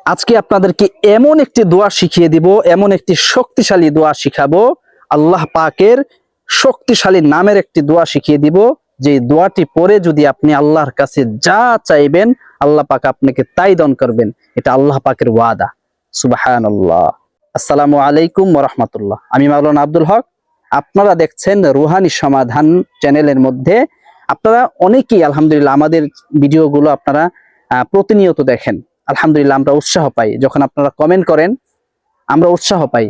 আজকে আপনাদেরকে এমন একটি দোয়া শিখিয়ে দিব, এমন একটি শক্তিশালী দোয়া শিখাবো। আল্লাহ পাকের শক্তিশালী নামের একটি দোয়া শিখিয়ে দিব, যে দোয়াটি পড়ে যদি আপনি আল্লাহর কাছে যা চাইবেন আল্লাহ পাক আপনাকে তাই দান করবেন। এটা আল্লাহ পাকের ওয়াদা। সুবহানাল্লাহ। আসসালামু আলাইকুম ওয়া রাহমাতুল্লাহ। আমি মাওলানা আব্দুল হক। আপনারা দেখছেন রুহানি সমাধান চ্যানেলের মধ্যে। আপনারা অনেকেই আলহামদুলিল্লাহ আমাদের ভিডিওগুলো আপনারা প্রতিনিয়ত দেখেন। আলহামদুলিল্লাহ আমরা উৎসাহ পাই, যখন আপনারা কমেন্ট করেন আমরা উৎসাহ পাই।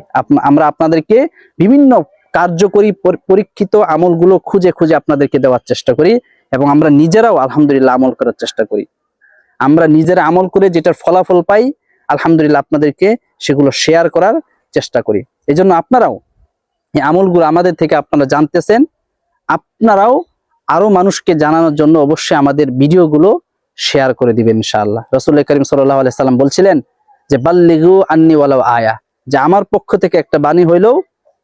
আমরা আপনাদেরকে বিভিন্ন কার্যকরী পরীক্ষিত আমলগুলো খুঁজে খুঁজে আপনাদেরকে দেওয়ার চেষ্টা করি, এবং আমরা নিজেরাও আলহামদুলিল্লাহ আমল করার চেষ্টা করি। আমরা নিজেরা আমল করে যেটার ফলাফল পাই আলহামদুলিল্লাহ আপনাদেরকে সেগুলো শেয়ার করার চেষ্টা করি। এই জন্য আপনারাও এই আমলগুলো আমাদের থেকে আপনারা জানতেছেন, আপনারাও আরো মানুষকে জানানোর জন্য অবশ্যই আমাদের ভিডিওগুলো শেয়ার করে দিবেন ইনশাআল্লাহ। রাসূলুল্লাহ কারীম সাল্লাল্লাহু আলাইহি সাল্লাম বলছিলেন যে বাল্লিগু আন্নি ওয়ালাউ আয়া, যে আমার পক্ষ থেকে একটা বাণী হইলেও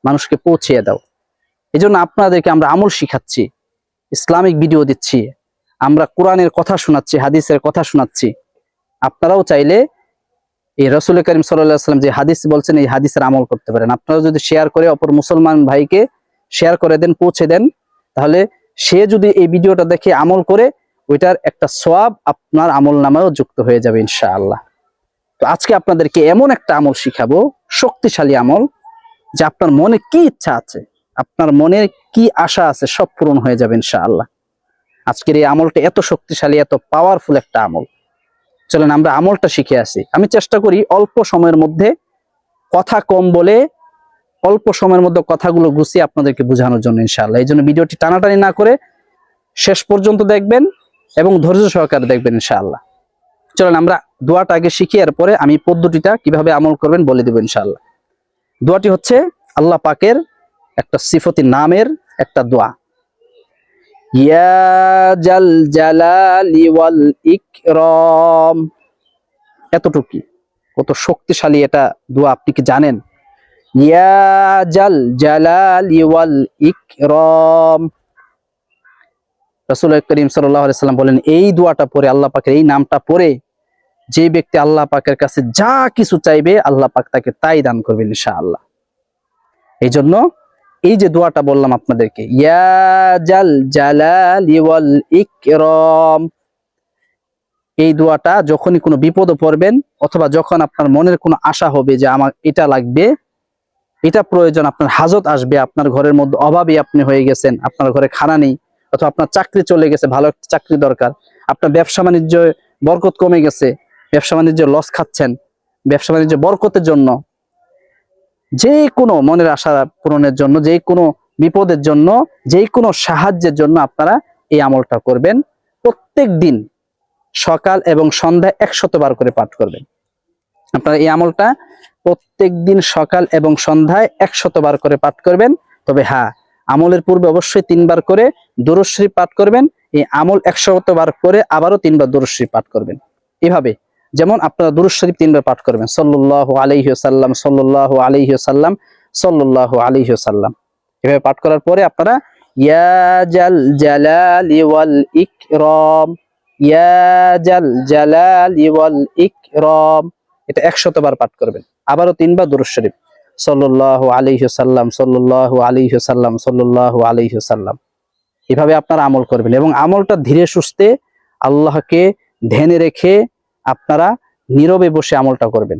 মানুষকে পৌঁছিয়ে দাও। এই জন্য আপনাদেরকে আমরা আমল শিখাচ্ছি, ইসলামিক ভিডিও দিচ্ছি, আমরা কোরআনের কথা শোনাচ্ছি, হাদিসের কথা শোনাচ্ছি। আপনারাও চাইলে এই রাসূলুল্লাহ কারীম সাল্লাল্লাহু আলাইহি সাল্লাম যে হাদিস বলছেন এই হাদিসের আমল করতে পারেন। আপনারা যদি শেয়ার করে অপর মুসলমান ভাইকে শেয়ার করে দেন, পৌঁছে দেন, তাহলে সে যদি এই ভিডিওটা দেখে আমল করে ওইটার একটা সওয়াব আপনার আমল নামায়ও যুক্ত হয়ে যাবে ইনশাআল্লাহ। তো আজকে আপনাদেরকে এমন একটা আমল শিখাবো, শক্তিশালী আমল, যে আপনার মনে কি ইচ্ছা আছে, আপনার মনে কি আশা আছে সব পূরণ হয়ে যাবে ইনশাআল্লাহ। আজকের এই আমলটা এত শক্তিশালী, এত পাওয়ারফুল একটা আমল। চলেন আমরা আমলটা শিখে আসি। আমি চেষ্টা করি অল্প সময়ের মধ্যে কথা কম বলে অল্প সময়ের মধ্যে কথাগুলো গুছিয়ে আপনাদেরকে বোঝানোর জন্য ইনশাআল্লাহ। এই জন্য ভিডিওটি টানাটানি না করে শেষ পর্যন্ত দেখবেন এবং ধৈর্য সহকারে দেখবেন ইনশাআল্লাহ। চলেন আমরা দোয়াটা আগে শিখি, এরপরে আমি পদ্ধতিটা কিভাবে আমল করবেন বলে দেব ইনশাআল্লাহ। দোয়াটি হচ্ছে আল্লাহ পাকের একটা সিফতি নামের একটা দোয়া। ইয়া জাল জালালি ওয়াল ইকরাম, এতটুকু কত শক্তিশালী এটা দোয়া আপনি কি জানেন? ইয়া জাল জালালি ওয়াল ইকরাম। রাসূলুল্লাহ কারীম সাল্লাল্লাহু আলাইহি সাল্লাম বলেন, এই দোয়াটা পড়ে, আল্লাহ পাকের এই নামটা পড়ে যে ব্যক্তি আল্লাহ পাকের কাছে যা কিছু চাইবে আল্লাহ পাক তাকে তাই দান করবেন ইনশাআল্লাহ। এই জন্য এই যে দোয়াটা বললাম আপনাদেরকে, ইয়া জাল জালালি ওয়াল ইকরাম, এই দোয়াটা যখনই কোনো বিপদে পড়বেন অথবা যখন আপনার মনের কোনো আশা হবে যে আমার এটা লাগবে, এটা প্রয়োজন, আপনার হাজত আসবে, আপনার ঘরের মধ্যে অভাবী আপনি হয়ে গেছেন, আপনার ঘরে খানা নেই, অথবা আপনার চাকরি চলে গেছে, ভালো একটা চাকরি দরকার, আপনার ব্যবসা বাণিজ্য বরকত কমে গেছে, ব্যবসা বাণিজ্য লস খাচ্ছেন, ব্যবসা বাণিজ্য বরকতের জন্য, যে কোনো মনের আশা পূরণের জন্য, যে কোনো বিপদের জন্য, যে কোনো সাহায্যের জন্য আপনারা এই আমলটা করবেন। প্রত্যেক দিন সকাল এবং সন্ধ্যায় 100 বার করে পাঠ করবেন। আপনারা এই আমলটা প্রত্যেক দিন সকাল এবং সন্ধ্যায় 100 বার করে পাঠ করবেন। তবে হ্যাঁ, আমলের পূর্বে অবশ্যই 3 বার করে দুরূদ শরীফ পাঠ করবেন। এই আমল 100 বার করে আবারও 3 বার দুরূদ শরীফ পাঠ করবেন। এভাবে যেমন আপনারা দুরূদ শরীফ 3 বার পাঠ করবেন, সাল্লাল্লাহু আলাইহি ওয়াসাল্লাম, সাল্লাল্লাহু আলাইহি ওয়াসাল্লাম, সাল্লাল্লাহু আলাইহি ওয়াসাল্লাম। এভাবে পাঠ করার পরে আপনারা ইয়া জাল জালালি ওয়াল ইকরাম, ইয়া জাল জালালি ওয়াল ইকরাম, এটা 100 বার পাঠ করবেন। আবারও 3 বার দুরূদ শরীফ, সাল্লাল্লাহু আলাইহি ওয়াসাল্লাম, সাল্লাল্লাহু আলাইহি ওয়াসাল্লাম, সাল্লাল্লাহু আলাইহি ওয়াসাল্লাম। এভাবে আপনারা আমল করবেন এবং আমলটা ধীরে সুস্থে আল্লাহকে ধ্যানে রেখে আপনারা নীরবে বসে আমলটা করবেন।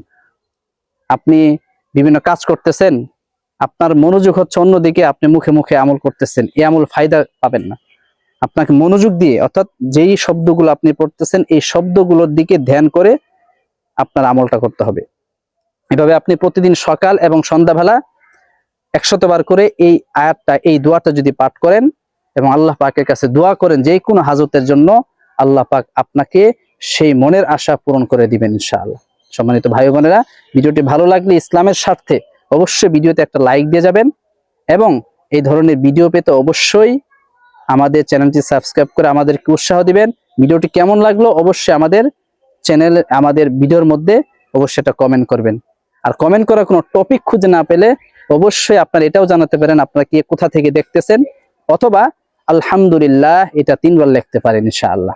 আপনি বিভিন্ন কাজ করতেছেন, আপনার মনোযোগ হচ্ছে অন্যদিকে, আপনি মুখে মুখে আমল করতেছেন, এই আমল ফায়দা পাবেন না। আপনাকে মনোযোগ দিয়ে, অর্থাৎ যেই শব্দগুলো আপনি পড়তেছেন এই শব্দগুলোর দিকে ধ্যান করে আপনার আমলটা করতে হবে। এভাবে আপনি প্রতিদিন সকাল এবং সন্ধ্যাবেলা 100 বার করে এই আয়াতটা, এই দোয়াটা যদি পাঠ করেন এবং আল্লাহ পাকের কাছে দোয়া করেন যে কোনো হাজতের জন্য, আল্লাহ পাক আপনাকে সেই মনের আশা পূরণ করে দিবেন ইনশাআল্লাহ। সম্মানিত ভাই বোনেরা, ভিডিওটি ভালো লাগলে ইসলামের স্বার্থে অবশ্যই ভিডিওতে একটা লাইক দিয়ে যাবেন, এবং এই ধরনের ভিডিও পেতে অবশ্যই আমাদের চ্যানেলটি সাবস্ক্রাইব করে আমাদেরকে উৎসাহ দিবেন। ভিডিওটি কেমন লাগলো অবশ্যই আমাদের চ্যানেলে, আমাদের ভিডিওর মধ্যে অবশ্যই এটা কমেন্ট করবেন। আর কমেন্ট করার কোনো টপিক খুঁজে না পেলে অবশ্যই আপনারা এটাও জানাতে পারেন আপনারা কি কোথা থেকে দেখতেছেন, অথবা আলহামদুলিল্লাহ এটা 3 বার লিখতে পারেন ইনশাআল্লাহ।